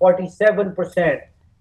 47%,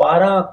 12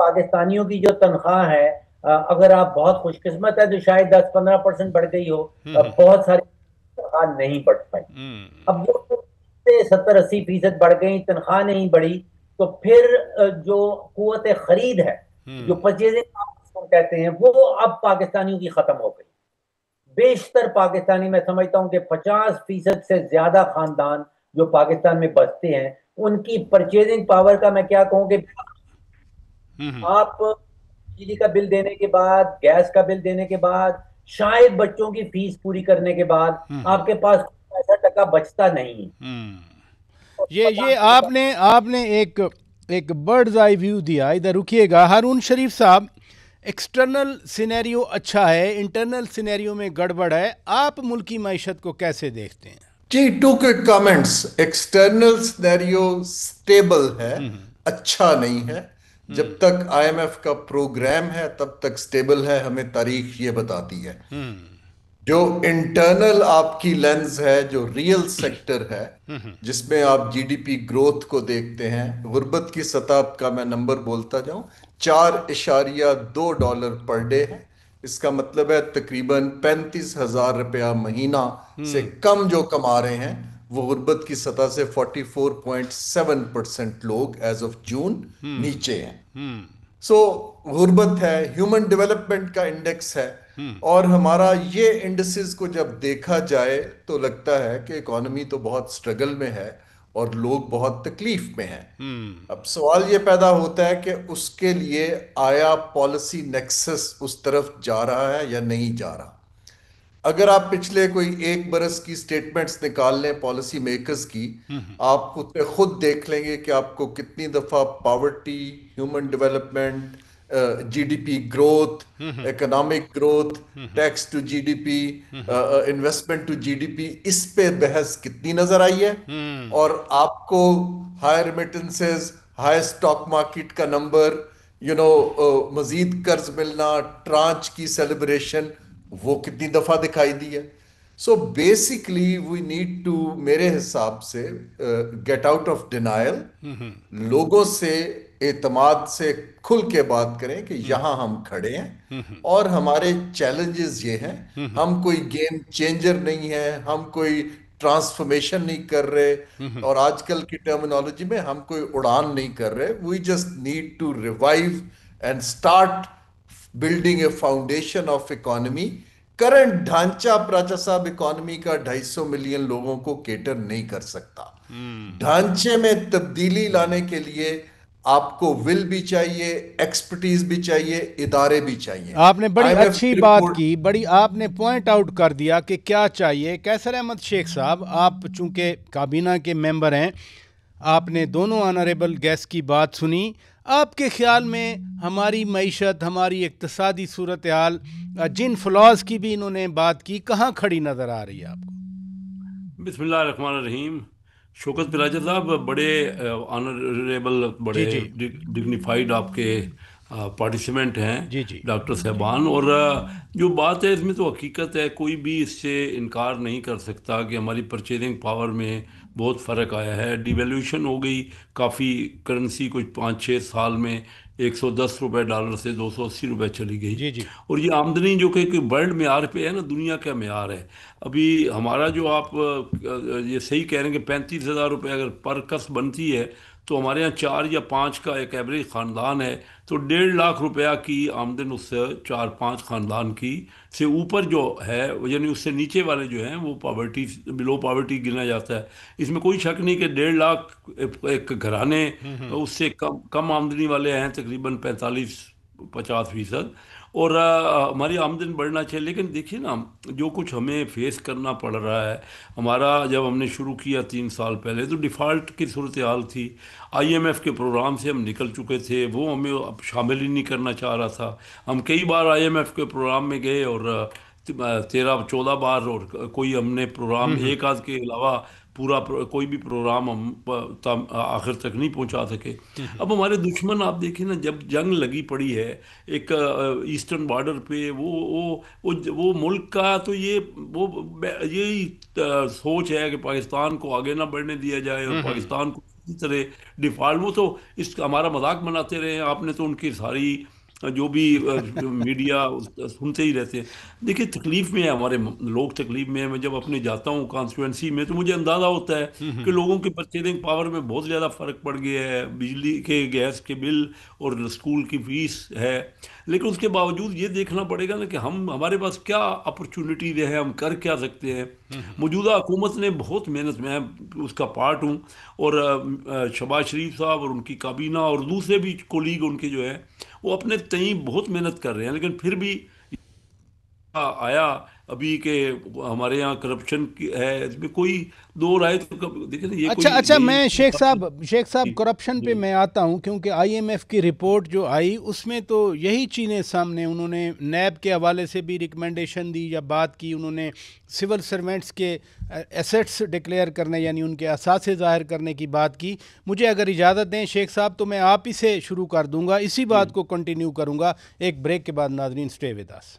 پاکستانیوں کی جو تنخواہ ہے اگر آپ بہت خوش قسمت ہے تو شاید 10-15% بڑھ گئی ہو، بہت ساری تنخواہ نہیں بڑھ پائی۔ اب جو 70-80% بڑھ گئی، تنخواہ نہیں بڑھی، تو پھر جو قوت خرید ہے، جو پرچیزنگ کہتے ہیں، وہ اب پاکستانیوں کی ختم ہو گئی۔ بیشتر پاکستانی، میں سمجھتا ہوں کہ 50% سے زیادہ خاندان جو پاکستان میں بستے ہیں، ان کی پرچیزنگ پاور کا میں کیا کہوں کہ آپ بجلی کا بل دینے کے بعد، گیس کا بل دینے کے بعد، شاید بچوں کی فیس پوری کرنے کے بعد آپ کے پاس ایسا ٹکا بچتا نہیں۔ یہ آپ نے ایک برڈز آئی ویو دیا۔ ادھر رکیے گا ہارون شریف صاحب، ایکسٹرنل سینیریو اچھا ہے، انٹرنل سینیریو میں گڑبڑ ہے، آپ ملکی معیشت کو کیسے دیکھتے ہیں؟ جی، 2 quick comments. External scenario stable ہے، اچھا نہیں ہے۔ جب تک آئی ایم ایف کا پروگرام ہے تب تک سٹیبل ہے، ہمیں تاریخ یہ بتاتی ہے۔ جو انٹرنل آپ کی لینز ہے، جو ریئل سیکٹر ہے، جس میں آپ جی ڈی پی گروتھ کو دیکھتے ہیں، غربت کی سطح کا میں نمبر بولتا جاؤں، $4.2 پر ڈے ہے۔ اس کا مطلب ہے تقریباً 35,000 روپیہ مہینہ سے کم جو کما رہے ہیں، وہ غربت کی سطح سے 44.7% لوگ ایز آف جون نیچے ہیں۔ سو غربت ہے، ہیومن ڈیولپمنٹ کا انڈیکس ہے، اور ہمارا یہ انڈسز کو جب دیکھا جائے تو لگتا ہے کہ اکانومی تو بہت سٹرگل میں ہے اور لوگ بہت تکلیف میں ہیں۔ اب سوال یہ پیدا ہوتا ہے کہ اس کے لیے آیا پالیسی نیکسس اس طرف جا رہا ہے یا نہیں جا رہا۔ اگر آپ پچھلے کوئی 1 برس کی سٹیٹمنٹس نکال لیں پالیسی میکرز کی، آپ خود دیکھ لیں گے کہ آپ کو کتنی دفعہ poverty, human development, G D P growth, economic growth, tax to G D P, investment to G D P, اس پہ بحث کتنی نظر آئی ہے۔ اور آپ کو high remittances, high stock market کا نمبر، مزید قرض ملنا، ٹرانچ کی سیلیبریشن، وہ کتنی دفعہ دکھائی دی ہے۔ So basically we need to, میرے حساب سے، گیٹ آؤٹ آف ڈینائل، لوگوں سے اعتماد سے کھل کے بات کریں کہ یہاں ہم کھڑے ہیں اور ہمارے چیلنجز یہ ہیں، ہم کوئی گیم چینجر نہیں ہیں، ہم کوئی ٹرانسفارمیشن نہیں کر رہے، اور آج کل کی ٹرمینالوجی میں ہم کوئی اڑان نہیں کر رہے۔ We just need to revive and start building a foundation of economy. Current ڈھانچہ پراچا صاحب اکانومی کا 250 ملین لوگوں کو کیٹر نہیں کر سکتا۔ ڈھانچے میں تبدیلی لانے کے لیے آپ کو ول بھی چاہیے، ایکسپرٹیز بھی چاہیے، ادارے بھی چاہیے۔ آپ نے بڑی اچھی بات کی، آپ نے پوائنٹ آؤٹ کر دیا کہ کیا چاہیے۔ کیسر احمد شیخ صاحب، آپ چونکہ کابینہ کے ممبر ہیں، آپ نے دونوں آنریبل گیسٹ کی بات سنی۔ آپ کے خیال میں ہماری معیشت، ہماری اقتصادی صورتحال، جن فلاز کی بھی انہوں نے بات کی، کہاں کھڑی نظر آ رہی ہے آپ کو؟ بسم اللہ الرحمن الرحیم۔ شوکت پراجا صاحب بڑے آنریبل، بڑے ڈگنیفائڈ آپ کے پارٹیسپینٹ ہیں ڈاکٹر صاحبان، اور جو بات ہے اس میں تو حقیقت ہے، کوئی بھی اس سے انکار نہیں کر سکتا کہ ہماری پرچیزنگ پاور میں بہت فرق آیا ہے۔ ڈیویلیوشن ہو گئی کافی، کرنسی کچھ 5-6 سال میں 110 روپے ڈالر سے 280 روپے چلی گئی، اور یہ آمدنی جو کہ ورلڈ معیار پہ ہے نا، دنیا کا معیار ہے۔ ابھی ہمارا جو آپ یہ صحیح کہہ رہے ہیں کہ 35,000 روپے اگر پر کس بنتی ہے، تو ہمارے یہاں 4 یا 5 کا ایک ایوریج خاندان ہے، تو 1.5 لاکھ روپیہ کی آمدن اس سے 4-5 خاندان کی سے اوپر جو ہے، یعنی اس سے نیچے والے جو ہیں وہ پاورٹی، بلو پاورٹی گنا جاتا ہے۔ اس میں کوئی شک نہیں کہ 1.5 لاکھ ایک گھرانے اس سے کم آمدنی والے ہیں، تقریباً 45-50%، اور ہماری آمدن بڑھنا چاہیے۔ لیکن دیکھیے نا، جو کچھ ہمیں فیس کرنا پڑ رہا ہے، ہمارا جب ہم نے شروع کیا 3 سال پہلے تو ڈیفالٹ کی صورتحال تھی، آئی ایم ایف کے پروگرام سے ہم نکل چکے تھے، وہ ہمیں اب شامل ہی نہیں کرنا چاہ رہا تھا۔ ہم کئی بار آئی ایم ایف کے پروگرام میں گئے، اور 13-14 بار، اور کوئی ہم نے پروگرام ایک آدھ کے علاوہ پورا کوئی بھی پروگرام ہم آخر تک نہیں پہنچا سکے۔ اب ہمارے دشمن آپ دیکھیں نا، جب جنگ لگی پڑی ہے ایک ایسٹرن بارڈر پہ، وہ ملک کا تو یہی سوچ ہے کہ پاکستان کو آگے نہ بڑھنے دیا جائے اور پاکستان کو اسی طرح ڈیفالٹ وہ تو اس کا ہمارا مذاق بناتے رہے ہیں. آپ نے تو ان کی ساری جو بھی میڈیا سنتے ہی رہتے ہیں. دیکھیے تکلیف میں ہے ہمارے لوگ، تکلیف میں ہے. میں جب اپنے جاتا ہوں کانسٹیٹوینسی میں تو مجھے اندازہ ہوتا ہے کہ لوگوں کے پرچیزنگ پاور میں بہت زیادہ فرق پڑ گیا ہے. بجلی کے گیس کے بل اور اسکول کی فیس ہے، لیکن اس کے باوجود یہ دیکھنا پڑے گا نا کہ ہمارے پاس کیا اپرچونٹیز ہے، ہم کر کیا سکتے ہیں. موجودہ حکومت نے بہت محنت، میں اس کا پارٹ ہوں، اور شہباز شریف صاحب اور ان کی کابینہ اور دوسرے بھی کولیگ ان کے جو ہے وہ اپنے تئیں بہت محنت کر رہے ہیں. لیکن پھر بھی آیا ابھی کہ ہمارے یہاں کرپشن ہے، اس میں کوئی دو رائے تو دیکھیں نا. یہ اچھا میں شیخ صاحب کرپشن پہ میں آتا ہوں، کیونکہ آئی ایم ایف کی رپورٹ جو آئی اس میں تو یہی چیزیں سامنے، انہوں نے نیب کے حوالے سے بھی ریکمنڈیشن دی یا بات کی، انہوں نے سول سرونٹس کے ایسٹس ڈکلیئر کرنے یعنی ان کے اثاثے ظاہر کرنے کی بات کی. مجھے اگر اجازت دیں شیخ صاحب تو میں آپ ہی سے شروع کر دوں گا، اسی بات کو کنٹینیو کروں گا. ایک بریک کے بعد ناظرین سٹے ود اس.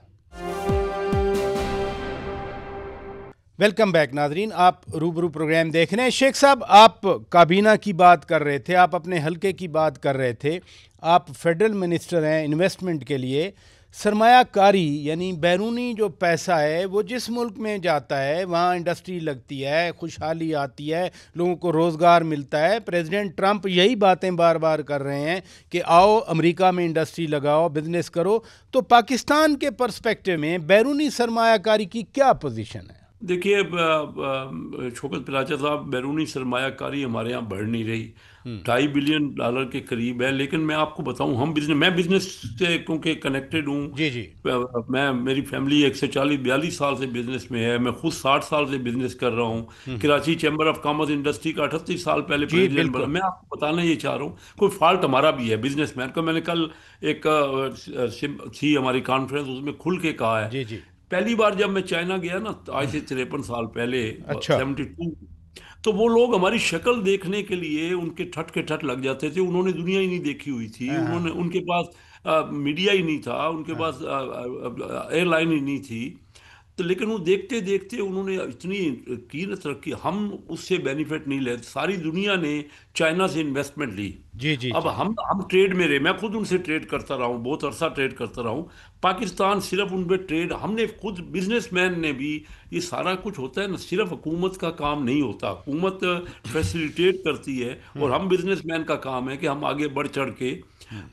ویلکم بیک ناظرین، آپ روبرو پروگرام دیکھ رہے ہیں. شیخ صاحب آپ کابینہ کی بات کر رہے تھے، آپ اپنے حلقے کی بات کر رہے تھے، آپ فیڈرل منسٹر ہیں انویسٹمنٹ کے لیے. سرمایہ کاری یعنی بیرونی جو پیسہ ہے وہ جس ملک میں جاتا ہے وہاں انڈسٹری لگتی ہے، خوشحالی آتی ہے، لوگوں کو روزگار ملتا ہے. پریزیڈنٹ ٹرمپ یہی باتیں بار بار کر رہے ہیں کہ آؤ امریکہ میں انڈسٹری لگاؤ، بزنس کرو. تو پاکستان کے پرسپیکٹو میں بیرونی سرمایہ کاری کی کیا پوزیشن ہے؟ دیکھیے شوکت پراچا صاحب، بیرونی سرمایہ کاری ہمارے یہاں بڑھ نہیں رہی، $2.5 بلین کے قریب ہے. لیکن میں آپ کو بتاؤں، میں بزنس سے کیونکہ کنیکٹڈ ہوں. جی میری فیملی 140-42 سال سے بزنس میں ہے. میں خود 60 سال سے بزنس کر رہا ہوں. Karachi chamber of commerce industry کا 38 سال پہلے پریزیڈنٹ بنا. میں آپ کو بتانا یہ چاہ رہا ہوں، کوئی فالٹ ہمارا بھی ہے بزنس مین کا. میں نے کل ایک تھی ہماری کانفرنس، اس میں کھل کے کہا ہے. پہلی بار جب میں چائنا گیا نا آج سے 53 سال پہلے، 72، تو وہ لوگ ہماری شکل دیکھنے کے لیے ان کے ٹھٹ کے ٹھٹ لگ جاتے تھے. انہوں نے دنیا ہی نہیں دیکھی ہوئی تھی، ان کے پاس میڈیا ہی نہیں تھا، ان کے پاس ایئر لائن ہی نہیں تھی. تو لیکن وہ دیکھتے دیکھتے انہوں نے اتنی کی نا ترقی، ہم اس سے بینیفٹ نہیں لیتے. ساری دنیا نے چائنا سے انویسٹمنٹ لی. اب ہم ٹریڈ میں رہے، میں خود ان سے ٹریڈ کرتا رہا ہوں، بہت عرصہ ٹریڈ کرتا رہا ہوں. پاکستان صرف ان پہ ٹریڈ، ہم نے خود بزنس مین نے بھی، یہ سارا کچھ ہوتا ہے نا، صرف حکومت کا کام نہیں ہوتا. حکومت فیسیلیٹیٹ کرتی ہے اور ہم بزنس مین کا کام ہے کہ ہم آگے بڑھ چڑھ کے.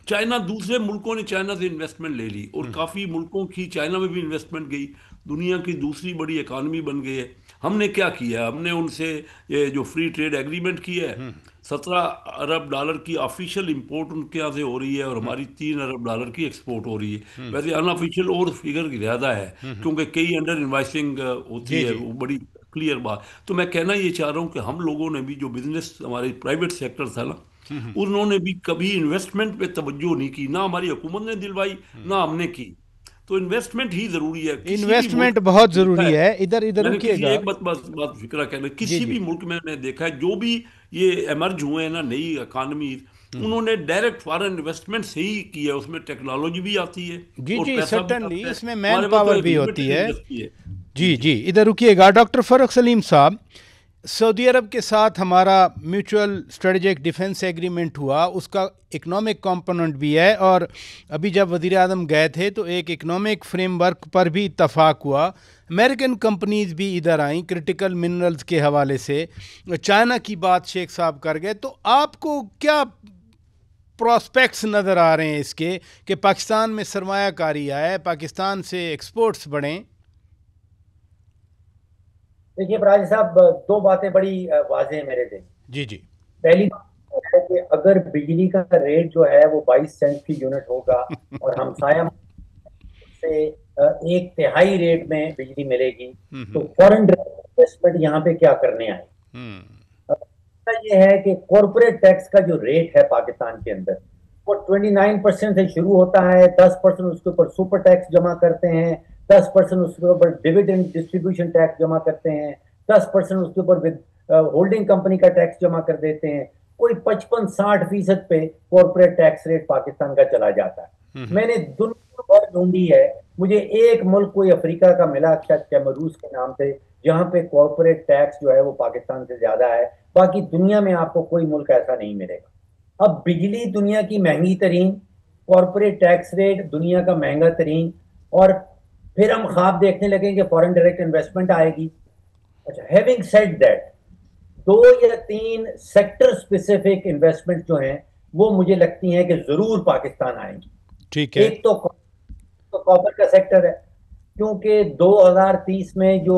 چائنا، دوسرے ملکوں نے چائنا سے انویسٹمنٹ لے لی اور کافی ملکوں کی چائنا میں بھی انویسٹمنٹ گئی، دنیا کی دوسری بڑی اکانومی بن گئی ہے. ہم نے کیا کیا؟ ہم نے ان سے یہ جو فری ٹریڈ ایگریمنٹ کیا ہے، $17 ارب کی آفیشیل امپورٹ ان کے یہاں سے ہو رہی ہے اور ہماری $3 ارب کی ایکسپورٹ ہو رہی ہے. ویسے ان آفیشیل اور فگر زیادہ ہے کیونکہ کئی انڈر انوائسنگ ہوتی ہے، وہ بڑی کلیئر بات. تو میں کہنا یہ چاہ رہا ہوں کہ ہم لوگوں نے بھی جو بزنس ہمارے پرائیویٹ سیکٹر تھا نا، انہوں نے بھی کبھی انویسٹمنٹ پہ توجہ نہیں کی، نہ ہماری حکومت نے دلوائی نہ ہم نے کی. تو انویسٹمنٹ ہی ضروری ہے، انویسٹمنٹ بہت ضروری ہے. ادھر رکیے گا، ایک بات فکرہ کہنا، کسی بھی ملک میں نے دیکھا ہے جو بھی یہ ایمرج ہوئے ہیں نا نئی اکانومیز، انہوں نے ڈائریکٹ فارن انویسٹمنٹ سے ہی کیا. اس میں ٹیکنالوجی بھی آتی ہے، جی سرٹنلی، اس میں مین پاور بھی ہوتی ہے. جی ادھر رکیے گا. ڈاکٹر فروخ سلیم صاحب، سعودی عرب کے ساتھ ہمارا میوچول اسٹریٹجک ڈیفنس ایگریمنٹ ہوا، اس کا اکنامک کمپوننٹ بھی ہے، اور ابھی جب وزیر اعظم گئے تھے تو ایک اکنامک فریم ورک پر بھی اتفاق ہوا. امریکن کمپنیز بھی ادھر آئیں کرٹیکل منرلز کے حوالے سے. چائنا کی بات شیخ صاحب کر گئے. تو آپ کو کیا پراسپیکٹس نظر آ رہے ہیں اس کے کہ پاکستان میں سرمایہ کاری آئے، پاکستان سے ایکسپورٹس بڑھیں؟ دیکھیے براج صاحب، دو باتیں بڑی واضح ہیں میرے ذہن. جی پہلی بات ہے کہ اگر بجلی کا ریٹ جو ہے وہ 22 سینٹ فی یونٹ ہوگا اور ہمسایہ سے 1/3 ریٹ میں بجلی ملے گی تو فورن انویسٹمنٹ یہاں پہ کیا کرنے آئے. یہ ہے کہ کارپوریٹ ٹیکس کا جو ریٹ ہے پاکستان کے اندر وہ 29% سے شروع ہوتا ہے. 10% اس کے اوپر سپر ٹیکس جمع کرتے ہیں، 10% اس کے اوپر ڈیویڈنڈ ڈسٹریبیوشن ٹیکس جمع کرتے ہیں، 10% اس کے اوپر ہولڈنگ کمپنی کا ٹیکس جمع کر دیتے ہیں. کوئی 55-60% پہ کارپوریٹ ٹیکس ریٹ پاکستان کا چلا جاتا ہے. میں نے دنیا بھر ڈھونڈی ہے، مجھے ایک ملک کوئی افریقہ کا ملا، شاید کیمروس کے نام سے، جہاں پہ کارپوریٹ ٹیکس جو ہے وہ پاکستان سے زیادہ ہے. باقی دنیا میں آپ کو کوئی ملک ایسا نہیں ملے گا. اب بجلی دنیا کی مہنگی ترین، کارپوریٹ ٹیکس ریٹ دنیا کا مہنگا ترین، اور پھر ہم خواب دیکھنے لگیں کہ فورن ڈائریکٹ انویسٹمنٹ آئے گی. اچھا، ہیونگ سیڈ دیٹ، 2 یا 3 سیکٹر اسپیسیفک انویسٹمنٹ جو ہیں وہ مجھے لگتی ہیں کہ ضرور پاکستان آئیں گی. ٹھیک ہے. ایک تو کاپر کا سیکٹر ہے، کیونکہ 2030 میں جو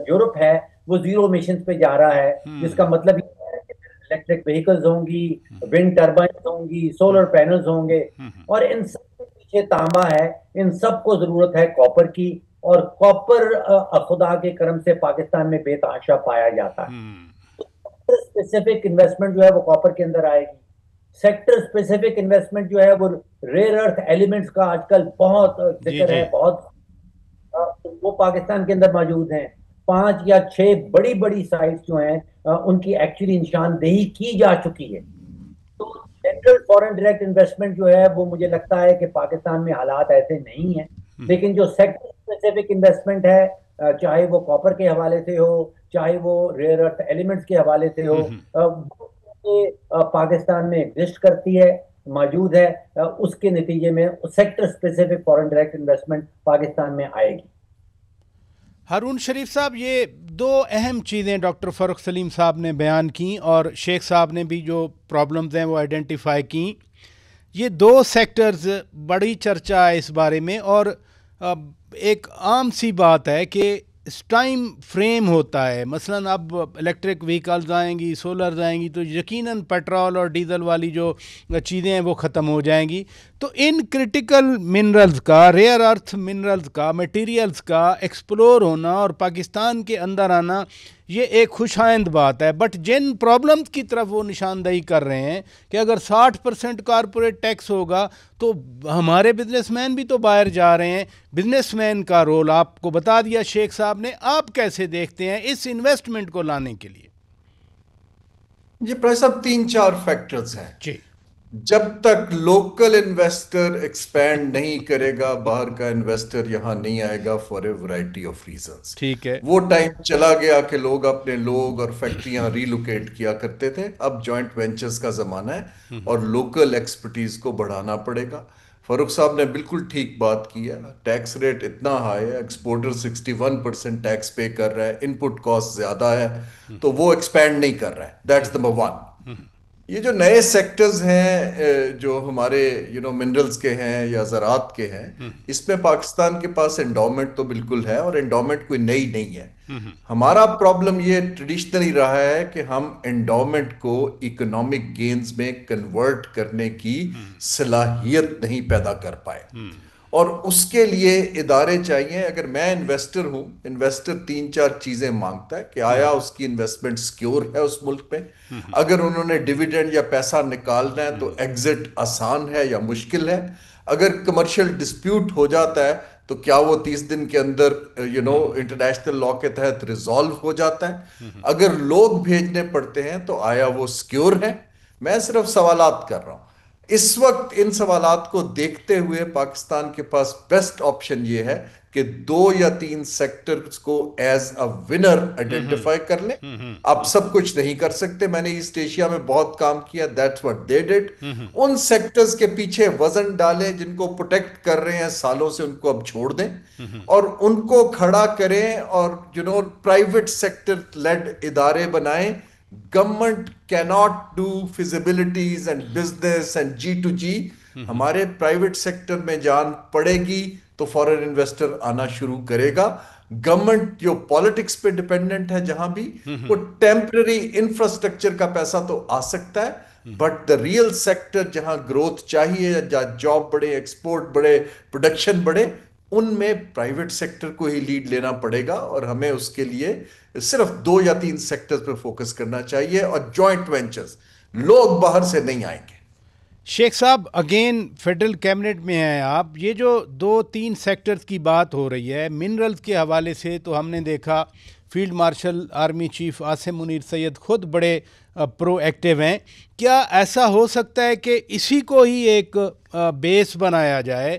یورپ ہے وہ زیرو ایمیشنز پہ جا رہا ہے، جس کا مطلب یہ ہے کہ الیکٹرک وہیکلز ہوں گی، ونڈ ٹربائنز ہوں گی، سولر پینلز ہوں گے، اور ان سب کے پیچھے تانبا ہے. ان سب کو ضرورت ہے کاپر کی، اور کاپر خدا کے کرم سے پاکستان میں بے تحاشا پایا جاتا ہے. اسپیسیفک انویسٹمنٹ جو ہے وہ کاپر کے اندر آئے گی. سیکٹر اسپیسیفک انویسٹمنٹ جو ہے وہ ریئر ارتھ ایلیمنٹس کا آج کل بہت ذکر ہے، بہت وہ پاکستان کے اندر موجود ہیں. 5 یا 6 بڑی بڑی سائٹس جو ہیں ان کی ایکچولی نشاندہی کی جا چکی ہے. تو سینٹرل فورن ڈائریکٹ انویسٹمنٹ جو ہے وہ مجھے لگتا ہے کہ پاکستان میں حالات ایسے نہیں ہیں، لیکن جو سیکٹر اسپیسیفک انویسٹمنٹ ہے، چاہے وہ کاپر کے حوالے سے ہو، چاہے وہ ریئر ارتھ ایلیمنٹس کے حوالے سے ہو، پاکستان میں ایگزسٹ کرتی ہے، موجود ہے. اس کے نتیجے میں sector specific foreign direct investment Pakistan میں آئے گی. ہارون شریف صاحب، یہ 2 اہم چیزیں ڈاکٹر فاروق سلیم صاحب نے بیان کی اور شیخ صاحب نے بھی جو پرابلمز ہیں وہ آئیڈینٹیفائی کی. یہ 2 سیکٹرز بڑی چرچا ہے اس بارے میں، اور ایک عام سی بات ہے کہ اس ٹائم فریم ہوتا ہے. مثلا اب الیکٹرک وہیکلز آئیں گی، سولرز آئیں گی، تو یقیناً پیٹرول اور ڈیزل والی جو چیزیں ہیں وہ ختم ہو جائیں گی. تو ان کرٹیکل منرلز کا، ریئر ارتھ منرلز کا، میٹیریلز کا ایکسپلور ہونا اور پاکستان کے اندر آنا، یہ ایک خوش آئند بات ہے. بٹ جن پرابلمز کی طرف وہ نشاندہی کر رہے ہیں کہ اگر 60% کارپوریٹ ٹیکس ہوگا تو ہمارے بزنس مین بھی تو باہر جا رہے ہیں. بزنس مین کا رول آپ کو بتا دیا شیخ صاحب نے، آپ کیسے دیکھتے ہیں اس انویسٹمنٹ کو لانے کے لیے؟ یہ پرائس صاحب 3-4 فیکٹرز ہیں. جی، جب تک لوکل انویسٹر ایکسپینڈ نہیں کرے گا، باہر کا انویسٹر یہاں نہیں آئے گا for a variety of reasons. ٹھیک ہے. وہ ٹائم چلا گیا کہ لوگ اپنے لوگ اور فیکٹریاں ریلوکیٹ کیا کرتے تھے. اب جوائنٹ وینچرز کا زمانہ ہے اور لوکل ایکسپرٹیز کو بڑھانا پڑے گا. فاروق صاحب نے بالکل ٹھیک بات کی ہے. ٹیکس ریٹ اتنا ہائی ہے، ایکسپورٹر 61% ٹیکس پے کر رہا ہے، ان پٹ کاسٹ زیادہ ہے، تو وہ ایکسپینڈ نہیں کر رہا ہے. That's number 1. یہ جو نئے سیکٹرز ہیں جو ہمارے منرلز کے ہیں یا زراعت کے ہیں، اس میں پاکستان کے پاس انڈومنٹ تو بالکل ہے، اور انڈومنٹ کوئی نئی نہیں ہے. ہمارا پرابلم یہ ٹریڈیشنلی رہا ہے کہ ہم انڈومنٹ کو اکنامک گینز میں کنورٹ کرنے کی صلاحیت نہیں پیدا کر پائے، اور اس کے لیے ادارے چاہیے. اگر میں انویسٹر ہوں، انویسٹر 3-4 چیزیں مانگتا ہے کہ آیا اس کی انویسٹمنٹ سیکیور ہے اس ملک میں، اگر انہوں نے ڈیویڈنڈ یا پیسہ نکالنا ہے تو ایگزٹ آسان ہے یا مشکل ہے، اگر کمرشل ڈسپیوٹ ہو جاتا ہے تو کیا وہ 30 دن کے اندر انٹرنیشنل لا کے تحت ریزالو ہو جاتا ہے، اگر لوگ بھیجنے پڑتے ہیں تو آیا وہ سیکیور ہے. میں صرف سوالات کر رہا ہوں. اس وقت ان سوالات کو دیکھتے ہوئے پاکستان کے پاس بیسٹ آپشن یہ ہے کہ 2 یا 3 سیکٹرز کو ایز اے ونر آئیڈینٹیفائی کر لیں. آپ سب کچھ نہیں کر سکتے. میں نے ایسٹ ایشیا میں بہت کام کیا، دیٹس واٹ دے ڈڈ. ان سیکٹرز کے پیچھے وزن ڈالیں جن کو پروٹیکٹ کر رہے ہیں سالوں سے، ان کو اب چھوڑ دیں اور ان کو کھڑا کریں، اور پرائیویٹ سیکٹر لیڈ ادارے بنائیں. Government cannot do feasibilities and business and G2G. ہمارے پرائیویٹ سیکٹر میں جان پڑے گی تو فورن انویسٹر آنا شروع کرے گا. گورنمنٹ جو پالیٹکس پہ ڈیپینڈنٹ ہے جہاں بھی، وہ ٹیمپرری انفراسٹرکچر کا پیسہ تو آ سکتا ہے، بٹ دا ریئل سیکٹر جہاں گروتھ چاہیے، جہاں جاب بڑھے، ایکسپورٹ بڑھے، پروڈکشن بڑھے، ان میں پرائیویٹ سیکٹر کو ہی لیڈ لینا پڑے گا. اور ہمیں اس کے لیے صرف 2 یا 3 سیکٹرز پہ فوکس کرنا چاہیے، اور جوائنٹ وینچرز، لوگ باہر سے نہیں آئیں گے. شیخ صاحب، اگین فیڈرل کیبنٹ میں ہیں آپ. یہ جو 2-3 سیکٹرز کی بات ہو رہی ہے منرلز کے حوالے سے، تو ہم نے دیکھا field marshal army chief Asim Munir Syed خود بڑے پرو ایکٹیو ہیں. کیا ایسا ہو سکتا ہے کہ اسی کو ہی ایک بیس بنایا جائے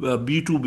B2B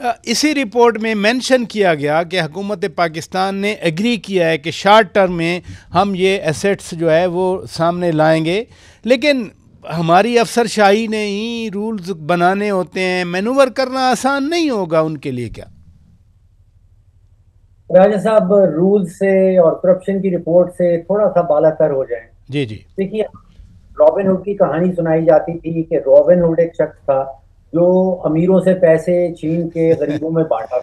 اسی رپورٹ میں مینشن کیا گیا کہ حکومت پاکستان نے ایگری کیا ہے کہ شارٹ ٹرم میں ہم یہ ایسیٹس جو ہے وہ سامنے لائیں گے، لیکن ہماری افسر شاہی نے ہی رولز بنانے ہوتے ہیں، مینوور کرنا آسان نہیں ہوگا ان کے لیے کیا؟ راجہ صاحب، رول سے اور کرپشن کی رپورٹ سے تھوڑا سا بالا تر ہو جائیں. جی جی دیکھیے، رابن ہوڈ کی کہانی سنائی جاتی تھی کہ رابن ہوڈ ایک شخص تھا جو امیروں سے پیسے چھین کے غریبوں میں بانٹا.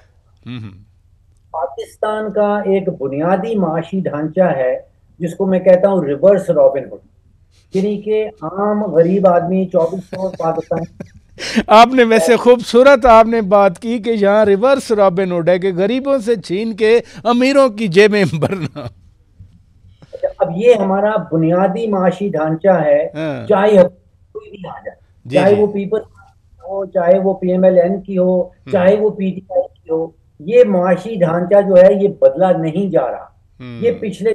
پاکستان کا ایک بنیادی معاشی ڈھانچہ ہے جس کو میں کہتا ہوں ریورس رابن ہوڈ، یعنی کہ عام غریب آدمی 24 کروڑ پاکستانی. آپ نے ویسے خوبصورت آپ نے بات کی کہ یہاں ریورس رابن ہوڈ ہے کہ غریبوں سے چھین کے امیروں کی جیبیں بھرنا. اب یہ ہمارا بنیادی معاشی ڈھانچہ ہے، چاہے کوئی بھی آ جائے، چاہے وہ پیپل ہو، چاہے وہ پی ایم ایل این کی ہو، چاہے وہ پی ٹی آئی کی ہو، یہ معاشی ڈھانچہ جو ہے یہ بدلا نہیں جا رہا. یہ پچھلے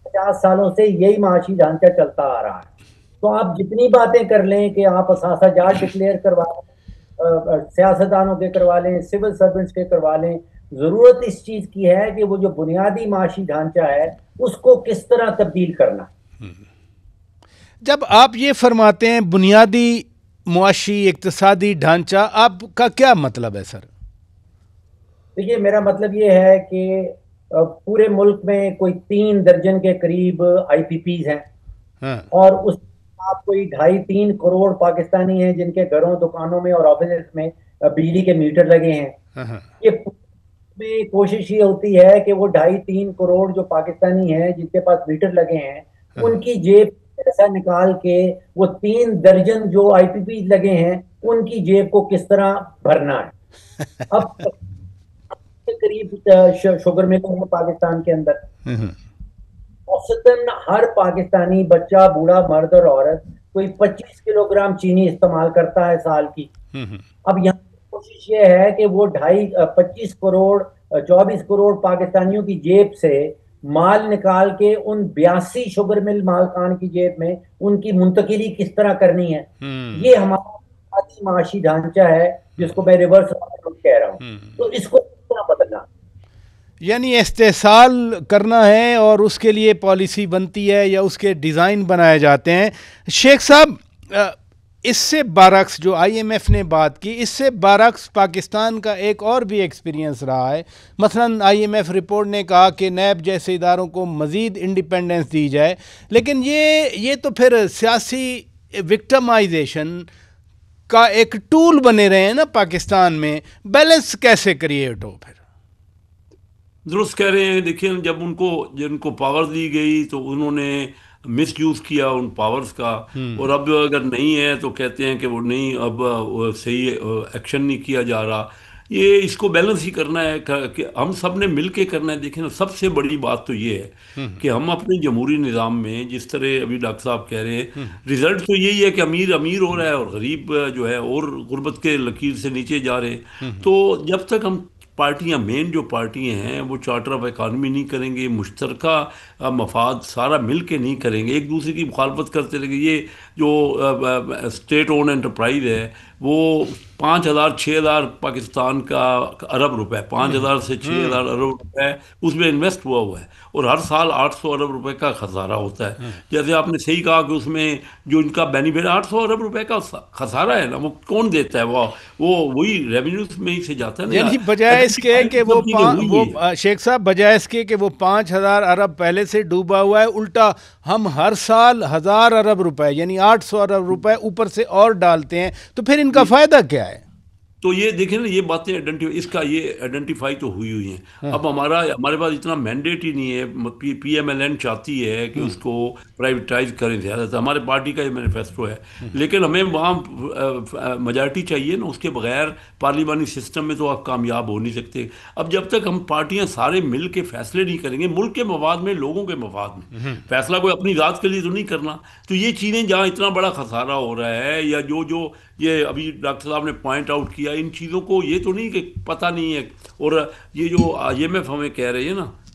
50 سالوں سے یہی معاشی ڈھانچہ چلتا آ رہا ہے. تو آپ جتنی باتیں کر لیں کہ آپ اثاثہ جات ڈکلیئر کروا لیں، سیاستدانوں کے کروا لیں، سول سرونٹس کے کروا لیں، ضرورت اس چیز کی ہے کہ وہ جو بنیادی معاشی ڈھانچہ ہے اس کو کس طرح تبدیل کرنا. جب آپ یہ فرماتے ہیں بنیادی معاشی اقتصادی ڈھانچہ، آپ کا کیا مطلب ہے سر؟ دیکھیے، میرا مطلب یہ ہے کہ پورے ملک میں کوئی 3 درجن کے قریب آئی پی پیز ہیں، اور اس آپ کوئی 2.5-3 کروڑ پاکستانی ہیں جن کے گھروں، دکانوں میں اور آفیسز میں بجلی کے میٹر لگے ہیں. یہ میں کوشش یہ ہوتی ہے کہ وہ 2.5-3 کروڑ جو پاکستانی ہیں جن کے پاس میٹر لگے ہیں ان کی جیب پیسہ نکال کے وہ 3 درجن جو آئی پی پی لگے ہیں ان کی جیب کو کس طرح بھرنا ہے. اب قریب شوگر ملیں ہیں پاکستان کے اندر، اوسطاً ہر پاکستانی بچہ، بوڑھا، مرد اور عورت کوئی 25 کلو گرام چینی استعمال کرتا ہے سال کی. اب یہاں کوشش یہ ہے کہ وہ 24 کروڑ پاکستانیوں کی جیب سے مال نکال کے ان 82 شوگر مل مالکان کی جیب میں ان کی منتقلی کس طرح کرنی ہے. یہ ہمارا معاشی ڈھانچہ ہے جس کو میں ریورس کہہ رہا ہوں. تو اس کو کس طرح بدلنا، یعنی استحصال کرنا ہے اور اس کے لیے پالیسی بنتی ہے یا اس کے ڈیزائن بنائے جاتے ہیں. شیخ صاحب، اس سے برعکس جو آئی ایم ایف نے بات کی، اس سے برعکس پاکستان کا ایک اور بھی ایکسپیرینس رہا ہے. مثلاً آئی ایم ایف رپورٹ نے کہا کہ نیب جیسے اداروں کو مزید انڈیپینڈنس دی جائے، لیکن یہ تو پھر سیاسی وکٹمائزیشن کا ایک ٹول بنے رہے ہیں نا پاکستان میں. بیلنس کیسے کریٹ ہو پھر؟ درست کہہ رہے ہیں. دیکھیں، جن کو پاور دی گئی تو انہوں نے مس یوز کیا ان پاورز کا، اور اب اگر نہیں ہے تو کہتے ہیں کہ وہ نہیں، اب صحیح ایکشن نہیں کیا جا رہا. یہ اس کو بیلنس ہی کرنا ہے کہ ہم سب نے مل کے کرنا ہے. دیکھیں نا، سب سے بڑی بات تو یہ ہے کہ ہم اپنے جمہوری نظام میں جس طرح ابھی ڈاکٹر صاحب کہہ رہے ہیں، رزلٹ تو یہی ہے کہ امیر ہو رہا ہے اور غریب جو ہے اور غربت کے لکیر سے نیچے جا رہے ہیں. تو جب تک ہم پارٹیاں، مین جو پارٹیاں ہیں وہ چارٹر آف اکانومی نہیں کریں گے، مشترکہ مفاد سارا مل کے نہیں کریں گے، ایک دوسرے کی مخالفت کرتے رہیں گے. یہ جو اسٹیٹ اون انٹرپرائز ہے وہ 5,000-6,000 پاکستان کا ارب روپے، 5,000 سے 6,000 ارب روپے اس میں انویسٹ ہوا ہے، اور ہر سال 800 ارب روپے کا خسارہ ہوتا ہے. جیسے آپ نے صحیح کہا کہ اس میں جو ان کا بینیفٹ 800 ارب روپے کا خسارہ ہے نا، وہ کون دیتا ہے؟ وہ وہی ریونیوز میں ہی سے جاتا ہے نا. یعنی بجائے اس کے کہ وہ شیخ صاحب، بجائے اس کے کہ وہ 5,000 ارب پہلے سے ڈوبا ہوا ہے، الٹا ہم ہر سال 1,000 ارب روپے یعنی 800 ارب روپے اوپر سے اور ڈالتے ہیں، تو پھر ان کا فائدہ کیا ہے؟ تو یہ دیکھیں نا، یہ باتیں اس کا یہ آئیڈینٹیفائی تو ہوئی ہیں. اب ہمارے پاس اتنا مینڈیٹ ہی نہیں ہے. پی ایم ایل این چاہتی ہے کہ اس کو پرائیویٹائز کریں زیادہ سے، ہمارے پارٹی کا یہ مینیفیسٹو ہے، لیکن ہمیں وہاں میجارٹی چاہیے نا. اس کے بغیر پارلیمانی سسٹم میں تو آپ کامیاب ہو نہیں سکتے. اب جب تک ہم پارٹیاں سارے مل کے فیصلے نہیں کریں گے ملک کے مفاد میں، لوگوں کے مفاد میں، فیصلہ کوئی اپنی ذات کے لیے تو نہیں کرنا، تو یہ چیزیں جہاں اتنا بڑا خسارہ ہو رہا ہے، یا جو یہ ابھی ڈاکٹر صاحب نے پوائنٹ آؤٹ کیا، ان چیزوں کو یہ تو نہیں کہ پتہ نہیں ہے. اور یہ جو آئی ایم ایف ہمیں کہہ رہی ہے نا